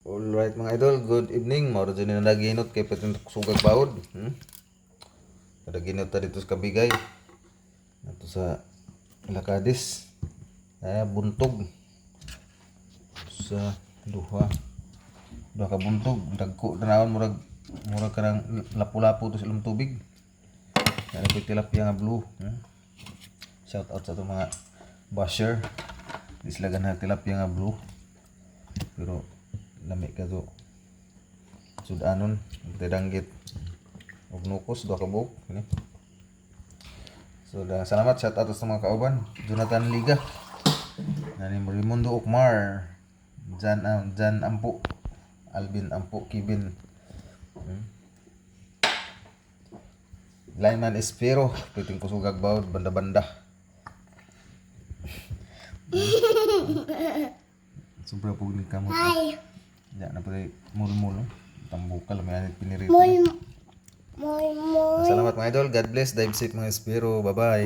Alright mga idol, good evening. Mauro dyan na naginot kay patin sugag baod. Kada ginot ta dito sa Kabigay. Ito sa Lakadis. Buntog. Sa duha. Duha ka buntog. Dagko tanawan murag kanang lapu-lapu to sa ilong tubig. Ano ko tilapia nga blue. Shout out sa itong mga basher. Di sila ganahan tilapia nga blue. Pero lami ka to sudanon danggit og nukos do ka buok ni. So salamat shout out sa mga kauban Jonathan Liga nani Raimundo Okmar Jan Ampo Alvin Ampo Kibin Lyman Espero piting kusugag bawd banda-banda. Sobra po ni kamot. Ya na pala mul-mul. Tambukal may anit pinirito. Salamat mga idol. God bless. Dive safe mga Espero. Bye-bye.